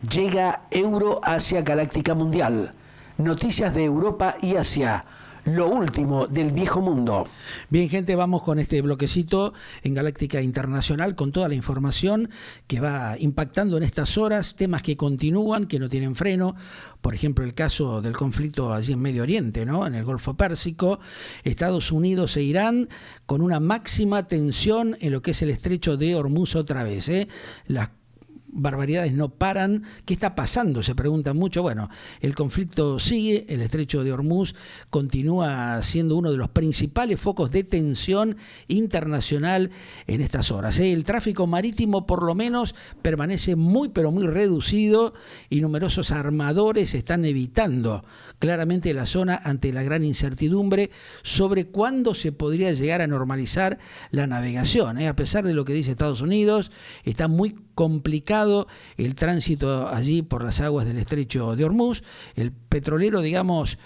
Llega Euroasia Galáctica Mundial. Noticias de Europa y Asia. Lo último del viejo mundo. Bien, gente, vamos con este bloquecito en Galáctica Internacional con toda la información que va impactando en estas horas, temas que continúan, que no tienen freno. Por ejemplo, el caso del conflicto allí en Medio Oriente, ¿no? En el Golfo Pérsico, Estados Unidos e Irán con una máxima tensión en lo que es el estrecho de Hormuz otra vez, ¿eh? Las barbaridades no paran. ¿Qué está pasando? Se preguntan mucho. Bueno, el conflicto sigue, el estrecho de Hormuz continúa siendo uno de los principales focos de tensión internacional en estas horas. El tráfico marítimo por lo menos permanece muy pero muy reducido y numerosos armadores están evitando claramente la zona ante la gran incertidumbre sobre cuándo se podría llegar a normalizar la navegación. A pesar de lo que dice Estados Unidos, está muy complicado el tránsito allí por las aguas del estrecho de Hormuz. El petrolero, digamos,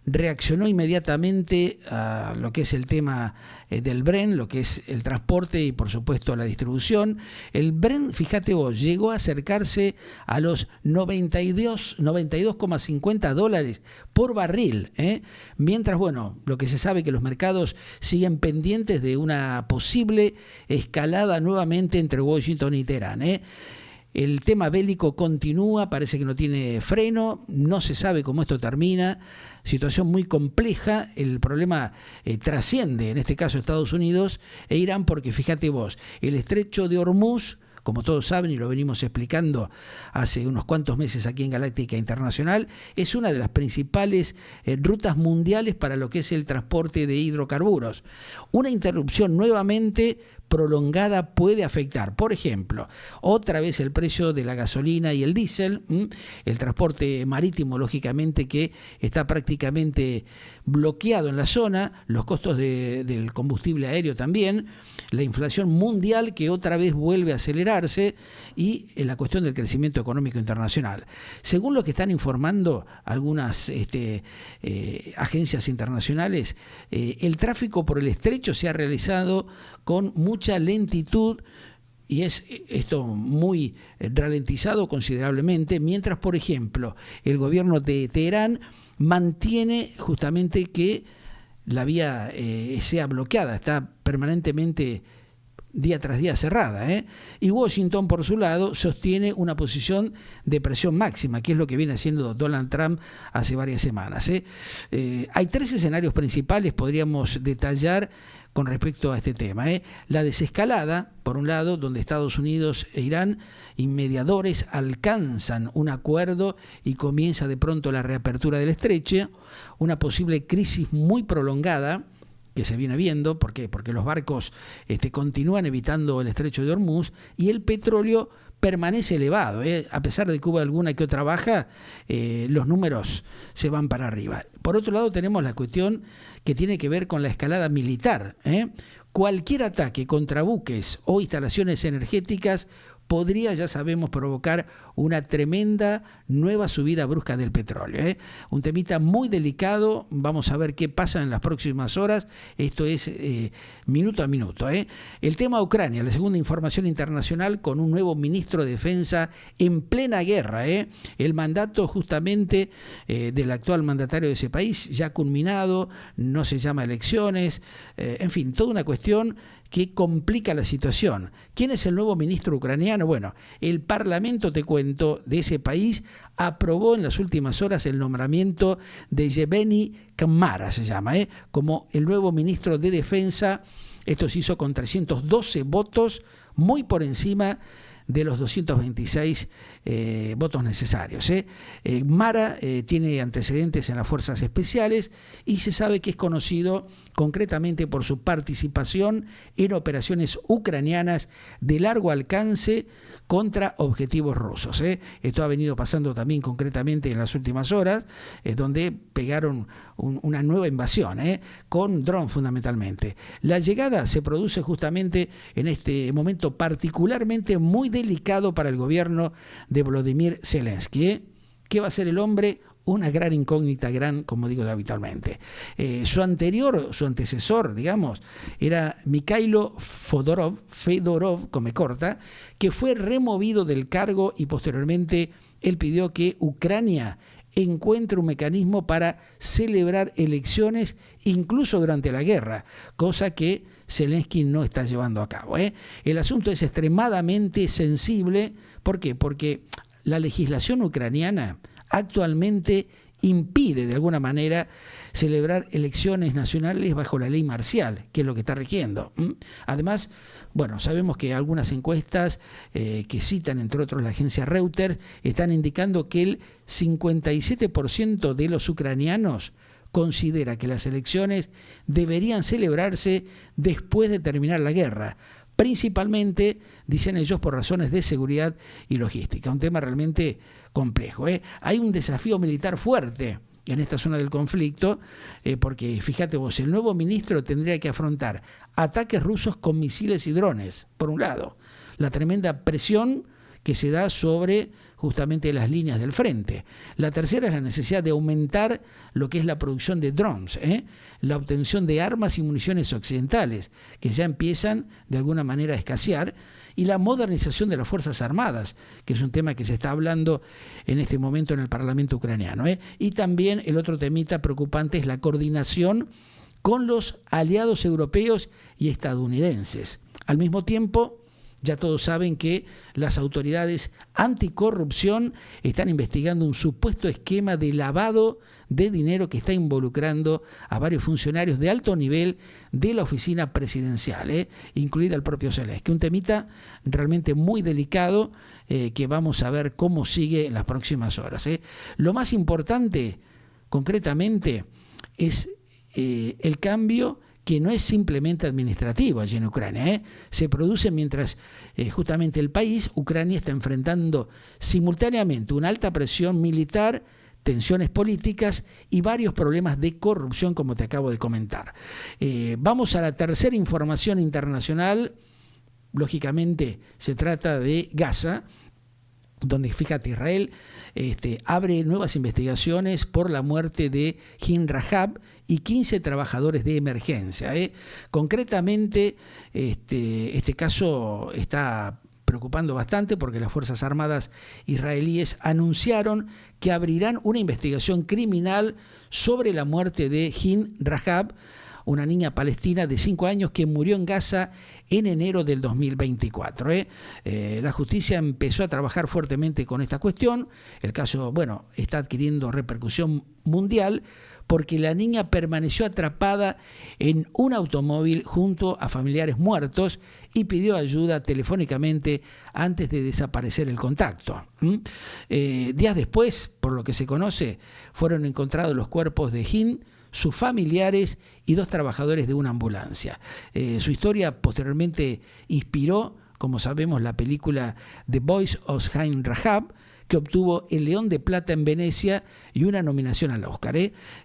reaccionó inmediatamente a lo que es el tema del Brent, lo que es el transporte y por supuesto la distribución. El Brent, fíjate vos, llegó a acercarse a los 92,50 dólares por barril, mientras, bueno, lo que se sabe que los mercados siguen pendientes de una posible escalada nuevamente entre Washington y Teherán. El tema bélico continúa, parece que no tiene freno, no se sabe cómo esto termina, situación muy compleja. El problema trasciende, en este caso, Estados Unidos e Irán, porque fíjate vos, el estrecho de Hormuz, como todos saben y lo venimos explicando hace unos cuantos meses aquí en Galáctica Internacional, es una de las principales rutas mundiales para lo que es el transporte de hidrocarburos. Una interrupción nuevamente prolongada puede afectar, por ejemplo, otra vez el precio de la gasolina y el diésel, el transporte marítimo, lógicamente, que está prácticamente bloqueado en la zona, los costos del combustible aéreo también, la inflación mundial que otra vez vuelve a acelerarse y la cuestión del crecimiento económico internacional. Según lo que están informando algunas agencias internacionales, el tráfico por el estrecho se ha realizado con mucha lentitud y es esto muy ralentizado considerablemente, mientras, por ejemplo, el gobierno de Teherán mantiene justamente que la vía sea bloqueada, está permanentemente día tras día cerrada, y Washington, por su lado, sostiene una posición de presión máxima, que es lo que viene haciendo Donald Trump hace varias semanas. Hay tres escenarios principales, podríamos detallar con respecto a este tema. La desescalada, por un lado, donde Estados Unidos e Irán y mediadores alcanzan un acuerdo y comienza de pronto la reapertura del estrecho, una posible crisis muy prolongada que se viene viendo. ¿Por qué? Porque los barcos continúan evitando el estrecho de Hormuz y el petróleo permanece elevado. A pesar de que hubo alguna que otra baja, los números se van para arriba. Por otro lado, tenemos la cuestión que tiene que ver con la escalada militar. Cualquier ataque contra buques o instalaciones energéticas podría, ya sabemos, provocar una tremenda nueva subida brusca del petróleo. Un temita muy delicado, vamos a ver qué pasa en las próximas horas, esto es minuto a minuto. El tema Ucrania, la segunda información internacional con un nuevo ministro de Defensa en plena guerra. El mandato justamente del actual mandatario de ese país ya culminado, no se llama elecciones, en fin, toda una cuestión que complica la situación. ¿Quién es el nuevo ministro ucraniano? Bueno, el Parlamento, te cuento, de ese país aprobó en las últimas horas el nombramiento de Yevgeny Kmara, se llama, como el nuevo ministro de Defensa. Esto se hizo con 312 votos, muy por encima de los 226 votos necesarios. Mara tiene antecedentes en las fuerzas especiales y se sabe que es conocido concretamente por su participación en operaciones ucranianas de largo alcance contra objetivos rusos. Esto ha venido pasando también concretamente en las últimas horas, donde pegaron una nueva invasión, con dron fundamentalmente. La llegada se produce justamente en este momento particularmente muy delicado para el gobierno de Volodymyr Zelensky. ¿Qué va a hacer el hombre? una gran incógnita, como digo habitualmente. Su antecesor, digamos, era Mikhailo Fedorov, come corta, que fue removido del cargo y posteriormente él pidió que Ucrania encuentre un mecanismo para celebrar elecciones incluso durante la guerra, cosa que Zelensky no está llevando a cabo. El asunto es extremadamente sensible. ¿Por qué? Porque la legislación ucraniana actualmente impide de alguna manera celebrar elecciones nacionales bajo la ley marcial, que es lo que está rigiendo. Además, bueno, sabemos que algunas encuestas que citan, entre otros, la agencia Reuters, están indicando que el 57% de los ucranianos considera que las elecciones deberían celebrarse después de terminar la guerra, principalmente, dicen ellos, por razones de seguridad y logística. Un tema realmente complejo. Hay un desafío militar fuerte en esta zona del conflicto, porque fíjate vos, el nuevo ministro tendría que afrontar ataques rusos con misiles y drones, por un lado, la tremenda presión que se da sobre justamente las líneas del frente. La tercera es la necesidad de aumentar lo que es la producción de drones, la obtención de armas y municiones occidentales, que ya empiezan de alguna manera a escasear, y la modernización de las Fuerzas Armadas, que es un tema que se está hablando en este momento en el Parlamento ucraniano. Y también el otro temita preocupante es la coordinación con los aliados europeos y estadounidenses. Al mismo tiempo, ya todos saben que las autoridades anticorrupción están investigando un supuesto esquema de lavado de dinero que está involucrando a varios funcionarios de alto nivel de la oficina presidencial, incluida el propio Zelensky. Un temita realmente muy delicado que vamos a ver cómo sigue en las próximas horas. Lo más importante, concretamente, es el cambio que no es simplemente administrativo allí en Ucrania. Se produce mientras justamente el país, Ucrania, está enfrentando simultáneamente una alta presión militar, tensiones políticas y varios problemas de corrupción, como te acabo de comentar. Vamos a la tercera información internacional. Lógicamente se trata de Gaza, donde, fíjate, Israel abre nuevas investigaciones por la muerte de Hin Rahab y 15 trabajadores de emergencia. Concretamente, este caso está preocupando bastante porque las Fuerzas Armadas israelíes anunciaron que abrirán una investigación criminal sobre la muerte de Hin Rahab, una niña palestina de 5 años que murió en Gaza en enero del 2024. La justicia empezó a trabajar fuertemente con esta cuestión. El caso, está adquiriendo repercusión mundial porque la niña permaneció atrapada en un automóvil junto a familiares muertos y pidió ayuda telefónicamente antes de desaparecer el contacto. Días después, por lo que se conoce, fueron encontrados los cuerpos de Hin, sus familiares y 2 trabajadores de una ambulancia. Su historia posteriormente inspiró, como sabemos, la película The Voice of Hin Rahab, que obtuvo el León de Plata en Venecia y una nominación al Oscar.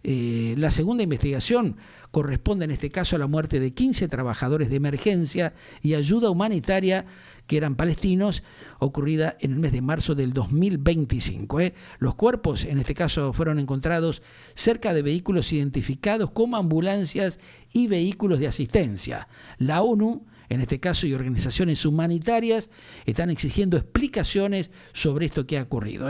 La segunda investigación corresponde en este caso a la muerte de 15 trabajadores de emergencia y ayuda humanitaria que eran palestinos, ocurrida en el mes de marzo del 2025. Los cuerpos, en este caso, fueron encontrados cerca de vehículos identificados como ambulancias y vehículos de asistencia. La ONU, en este caso, y organizaciones humanitarias están exigiendo explicaciones sobre esto que ha ocurrido.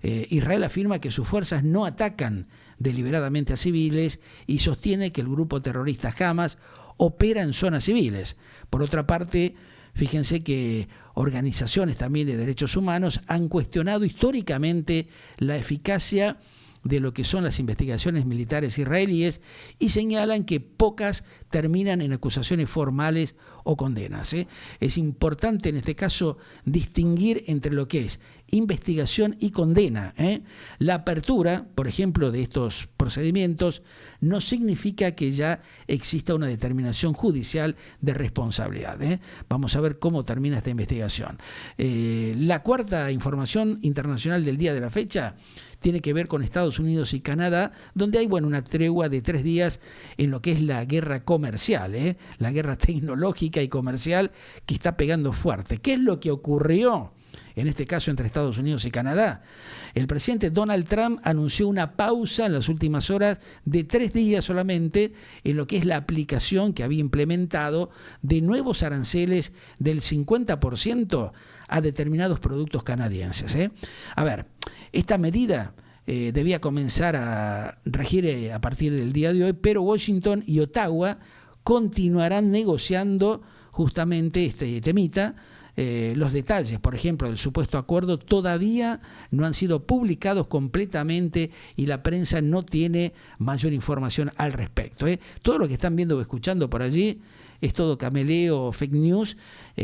Israel afirma que sus fuerzas no atacan deliberadamente a civiles y sostiene que el grupo terrorista Hamas opera en zonas civiles. Por otra parte, fíjense que organizaciones también de derechos humanos han cuestionado históricamente la eficacia de lo que son las investigaciones militares israelíes y señalan que pocas terminan en acusaciones formales o condenas. Es importante en este caso distinguir entre lo que es investigación y condena. La apertura, por ejemplo, de estos procedimientos no significa que ya exista una determinación judicial de responsabilidad. Vamos a ver cómo termina esta investigación. La cuarta información internacional del día de la fecha tiene que ver con Estados Unidos y Canadá, donde hay una tregua de 3 días en lo que es la guerra comercial, la guerra tecnológica y comercial que está pegando fuerte. ¿Qué es lo que ocurrió en este caso entre Estados Unidos y Canadá. El presidente Donald Trump anunció una pausa en las últimas horas de 3 días solamente en lo que es la aplicación que había implementado de nuevos aranceles del 50% a determinados productos canadienses. A ver, esta medida debía comenzar a regir a partir del día de hoy, pero Washington y Ottawa continuarán negociando justamente este temita. Los detalles, por ejemplo, del supuesto acuerdo todavía no han sido publicados completamente y la prensa no tiene mayor información al respecto. Todo lo que están viendo o escuchando por allí es todo cameleo, fake news,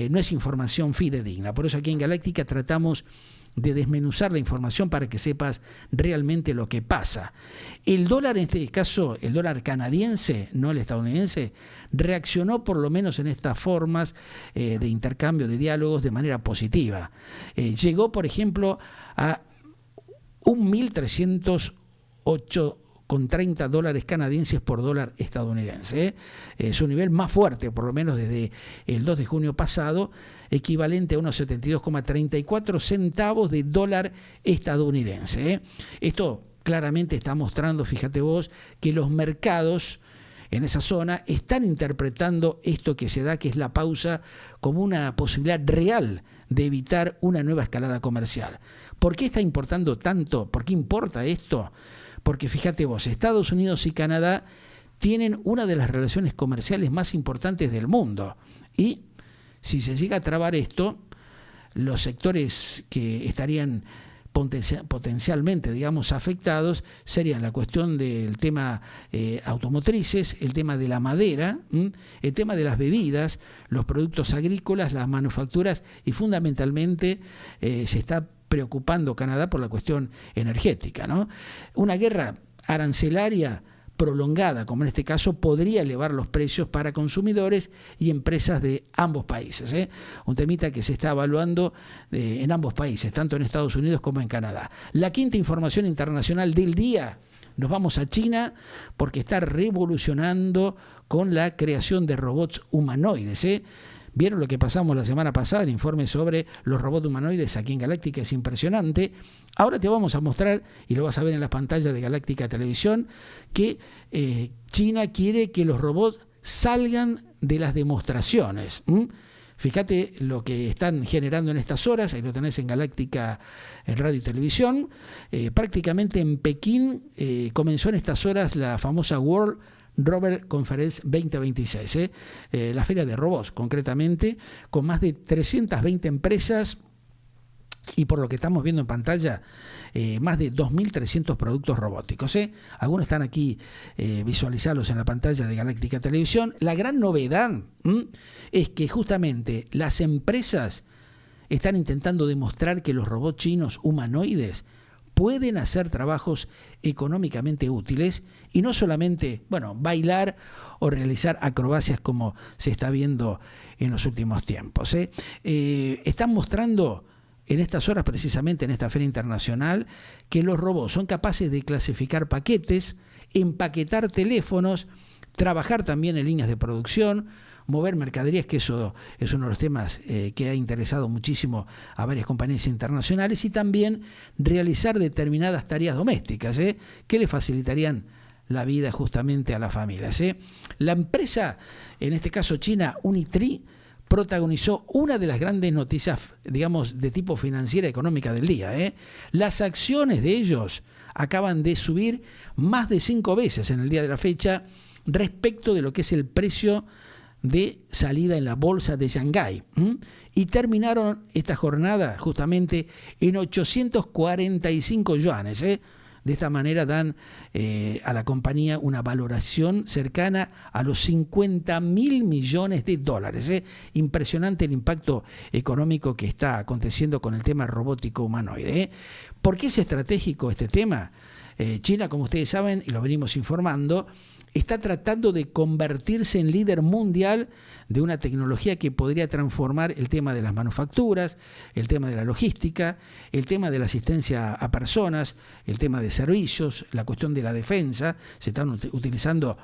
no es información fidedigna. Por eso aquí en Galáctica tratamos de desmenuzar la información para que sepas realmente lo que pasa. El dólar, en este caso, el dólar canadiense, no el estadounidense, reaccionó por lo menos en estas formas de intercambio de diálogos de manera positiva. Llegó, por ejemplo, a 1.308,30 dólares canadienses por dólar estadounidense. Su nivel más fuerte, por lo menos desde el 2 de junio pasado, equivalente a unos 72,34 centavos de dólar estadounidense. Esto claramente está mostrando, fíjate vos, que los mercados en esa zona están interpretando esto que se da, que es la pausa, como una posibilidad real de evitar una nueva escalada comercial. ¿Por qué está importando tanto? ¿Por qué importa esto? Porque fíjate vos, Estados Unidos y Canadá tienen una de las relaciones comerciales más importantes del mundo. Y si se llega a trabar esto, los sectores que estarían potencialmente, digamos, afectados serían la cuestión del tema automotrices, el tema de la madera, el tema de las bebidas, los productos agrícolas, las manufacturas y fundamentalmente se está preocupando Canadá por la cuestión energética, ¿no? Una guerra arancelaria prolongada, como en este caso, podría elevar los precios para consumidores y empresas de ambos países. Un temita que se está evaluando en ambos países, tanto en Estados Unidos como en Canadá. La quinta información internacional del día, nos vamos a China porque está revolucionando con la creación de robots humanoides. ¿Vieron lo que pasamos la semana pasada? El informe sobre los robots humanoides aquí en Galáctica es impresionante. Ahora te vamos a mostrar, y lo vas a ver en las pantallas de Galáctica Televisión, que China quiere que los robots salgan de las demostraciones. Fíjate lo que están generando en estas horas, ahí lo tenés en Galáctica en Radio y Televisión. Prácticamente en Pekín comenzó en estas horas la famosa World Robot Conference 2026, la feria de robots concretamente, con más de 320 empresas y por lo que estamos viendo en pantalla, más de 2.300 productos robóticos. Algunos están aquí visualizados en la pantalla de Galáctica Televisión. La gran novedad es que justamente las empresas están intentando demostrar que los robots chinos humanoides pueden hacer trabajos económicamente útiles y no solamente, bailar o realizar acrobacias como se está viendo en los últimos tiempos. Están mostrando en estas horas, precisamente en esta feria internacional, que los robots son capaces de clasificar paquetes, empaquetar teléfonos, trabajar también en líneas de producción, mover mercaderías, que eso es uno de los temas que ha interesado muchísimo a varias compañías internacionales, y también realizar determinadas tareas domésticas, que le facilitarían la vida justamente a las familias. La empresa, en este caso China, Unitree, protagonizó una de las grandes noticias, digamos, de tipo financiera económica del día. Las acciones de ellos acaban de subir más de 5 veces en el día de la fecha respecto de lo que es el precio de salida en la bolsa de Shanghái, y terminaron esta jornada justamente en 845 yuanes. De esta manera dan a la compañía una valoración cercana a los 50.000 millones de dólares. Impresionante el impacto económico que está aconteciendo con el tema robótico humanoide. ¿Por qué es estratégico este tema? China, como ustedes saben, y lo venimos informando, está tratando de convertirse en líder mundial de una tecnología que podría transformar el tema de las manufacturas, el tema de la logística, el tema de la asistencia a personas, el tema de servicios, la cuestión de la defensa. Se están utilizando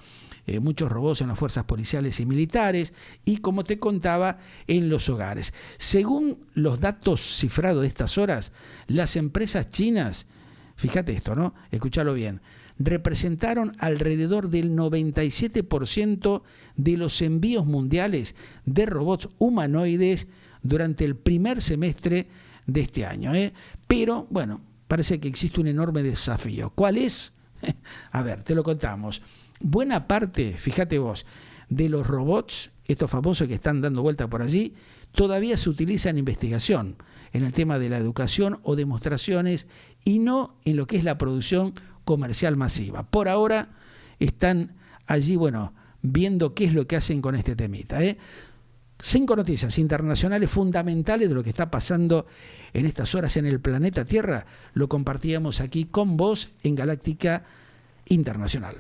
muchos robots en las fuerzas policiales y militares y, como te contaba, en los hogares. Según los datos cifrados de estas horas, las empresas chinas, fíjate esto, ¿no? Escúchalo bien, representaron alrededor del 97% de los envíos mundiales de robots humanoides durante el primer semestre de este año. Pero, bueno, parece que existe un enorme desafío. ¿Cuál es? A ver, te lo contamos. Buena parte, fíjate vos, de los robots, estos famosos que están dando vuelta por allí, todavía se utilizan en investigación, en el tema de la educación o demostraciones, y no en lo que es la producción comercial masiva. Por ahora están allí, bueno, viendo qué es lo que hacen con este temita. 5 noticias internacionales fundamentales de lo que está pasando en estas horas en el planeta Tierra. Lo compartíamos aquí con vos en Galáctica Internacional.